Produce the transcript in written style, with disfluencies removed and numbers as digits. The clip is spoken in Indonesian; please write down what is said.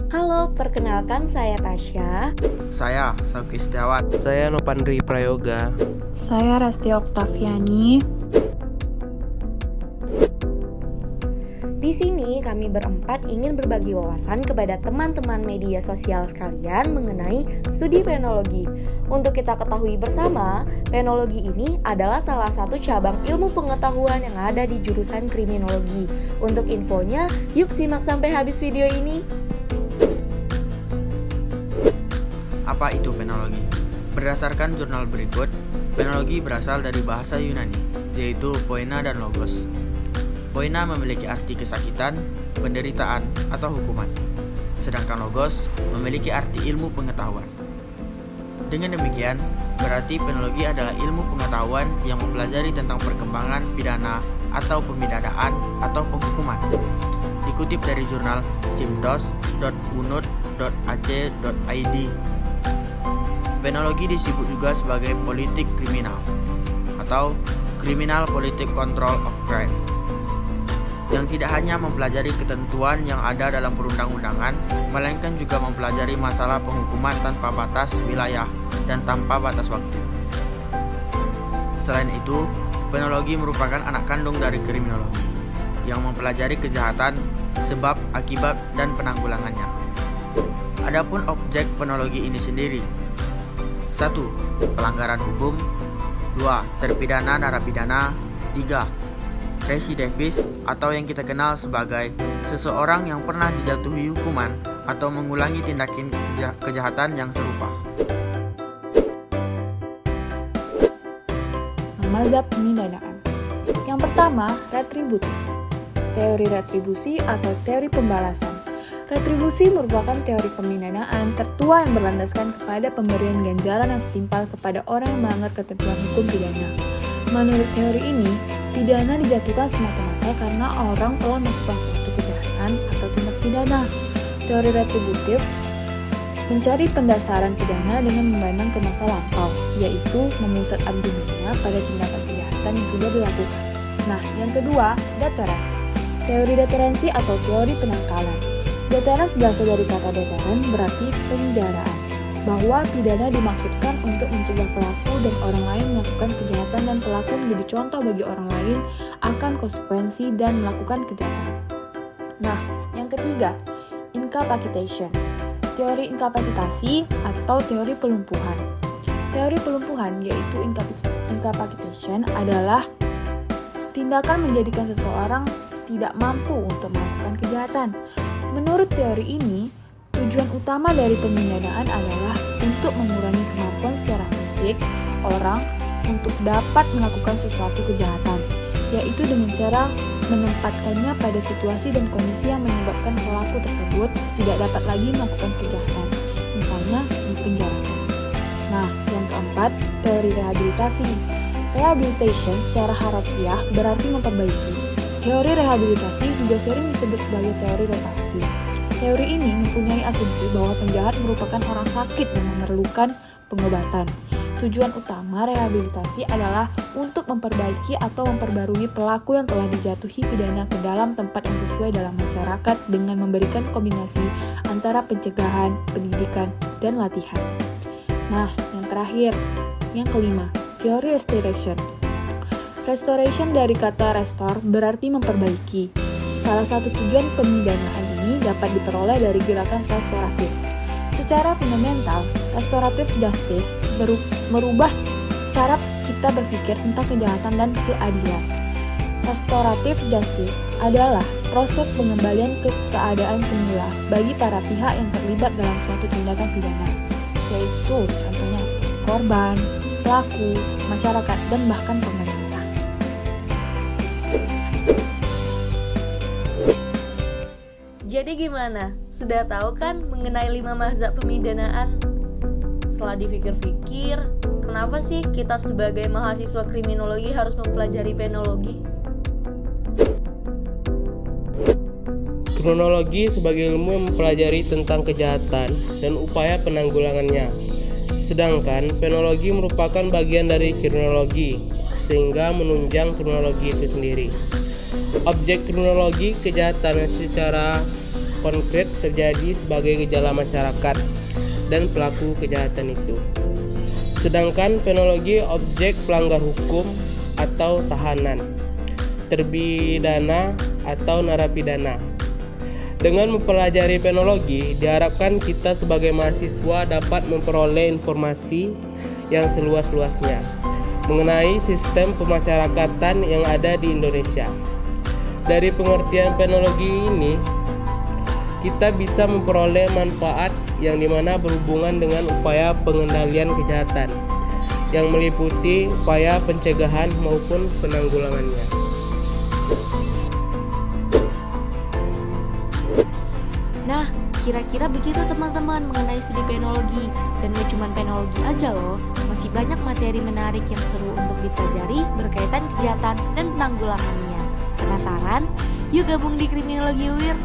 Halo, perkenalkan saya Tasya. Saya Sauki Setiawan. Saya Nopandri Prayoga. Saya Resti Oktaviani. Di sini kami berempat ingin berbagi wawasan kepada teman-teman media sosial sekalian mengenai studi penologi. Untuk kita ketahui bersama, penologi ini adalah salah satu cabang ilmu pengetahuan yang ada di jurusan kriminologi. Untuk infonya, yuk simak sampai habis video ini. Apa itu penologi? Berdasarkan jurnal berikut, penologi berasal dari bahasa Yunani, yaitu poena dan logos. Poena memiliki arti kesakitan, penderitaan, atau hukuman. Sedangkan logos memiliki arti ilmu pengetahuan. Dengan demikian, berarti penologi adalah ilmu pengetahuan yang mempelajari tentang perkembangan pidana atau pemidanaan atau penghukuman. Dikutip dari jurnal simdos.unud.ac.id. Penologi disebut juga sebagai politik kriminal atau Criminal Politic Control of Crime, yang tidak hanya mempelajari ketentuan yang ada dalam perundang-undangan, melainkan juga mempelajari masalah penghukuman tanpa batas wilayah dan tanpa batas waktu. Selain itu, penologi merupakan anak kandung dari kriminologi, yang mempelajari kejahatan, sebab, akibat, dan penanggulangannya. Adapun objek penologi ini sendiri: 1. Pelanggaran hukum. 2. Terpidana narapidana. 3. Residivis atau yang kita kenal sebagai seseorang yang pernah dijatuhi hukuman atau mengulangi tindakan kejahatan yang serupa. Mazhab pemidanaan. Yang pertama, retributif. Teori retribusi atau teori pembalasan. Retribusi merupakan teori pemidanaan tertua yang berlandaskan kepada pemberian ganjaran yang setimpal kepada orang yang melanggar ketentuan hukum pidana. Menurut teori ini, pidana dijatuhkan semata-mata karena orang telah melakukan suatu kejahatan atau tindak pidana. Teori retributif mencari pendasaran pidana dengan memandang ke masa lampau, yaitu memusat argumennya pada tindakan kejahatan yang sudah dilakukan. Nah, yang kedua, deterrence. Teori deterensi atau teori penangkalan. Deterrence berasal dari kata deteren, berarti penjaraan, bahwa pidana dimaksudkan untuk mencegah pelaku dan orang lain melakukan kejahatan dan pelaku menjadi contoh bagi orang lain akan konsekuensi dan melakukan kejahatan. Nah, yang ketiga, incapacitation. Teori inkapasitasi atau teori pelumpuhan. Teori pelumpuhan yaitu incapacitation adalah tindakan menjadikan seseorang tidak mampu untuk melakukan kejahatan. Menurut teori ini, tujuan utama dari pemidanaan adalah untuk mengurangi kemampuan secara fisik orang untuk dapat melakukan sesuatu kejahatan, yaitu dengan cara menempatkannya pada situasi dan kondisi yang menyebabkan pelaku tersebut tidak dapat lagi melakukan kejahatan, misalnya dipenjarakan. Nah, yang keempat, teori rehabilitasi. Rehabilitation secara harafiah berarti memperbaiki. Teori rehabilitasi juga sering disebut sebagai teori reparasi. Teori ini mempunyai asumsi bahwa penjahat merupakan orang sakit yang memerlukan pengobatan. Tujuan utama rehabilitasi adalah untuk memperbaiki atau memperbarui pelaku yang telah dijatuhi pidana ke dalam tempat yang sesuai dalam masyarakat dengan memberikan kombinasi antara pencegahan, pendidikan, dan latihan. Nah, yang terakhir, yang kelima, teori restoration. Restoration dari kata restore berarti memperbaiki. Salah satu tujuan pemidanaan ini dapat diperoleh dari gerakan restoratif. Secara fundamental, restoratif justice merubah cara kita berpikir tentang kejahatan dan keadilan. Restoratif justice adalah proses pengembalian ke keadaan semula bagi para pihak yang terlibat dalam suatu tindakan pidana, yaitu contohnya seperti korban, pelaku, masyarakat, dan bahkan pemerintah. Jadi gimana? Sudah tahu kan mengenai 5 mazhab pemidanaan? Setelah dipikir-pikir, kenapa sih kita sebagai mahasiswa kriminologi harus mempelajari penologi? Kriminologi sebagai ilmu yang mempelajari tentang kejahatan dan upaya penanggulangannya. Sedangkan penologi merupakan bagian dari kriminologi, sehingga menunjang kriminologi itu sendiri. Objek kriminologi kejahatan secara konkret terjadi sebagai gejala masyarakat dan pelaku kejahatan itu. Sedangkan penologi objek pelanggar hukum atau tahanan, terpidana atau narapidana. Dengan mempelajari penologi, diharapkan kita sebagai mahasiswa dapat memperoleh informasi yang seluas-luasnya mengenai sistem pemasyarakatan yang ada di Indonesia. Dari pengertian penologi ini, kita bisa memperoleh manfaat yang dimana berhubungan dengan upaya pengendalian kejahatan yang meliputi upaya pencegahan maupun penanggulangannya. Nah, kira-kira begitu teman-teman mengenai studi penologi. Dan gak cuma penologi aja loh, masih banyak materi menarik yang seru untuk dipelajari berkaitan kejahatan dan penanggulangannya. Penasaran? Yuk gabung di Kriminologi UIR.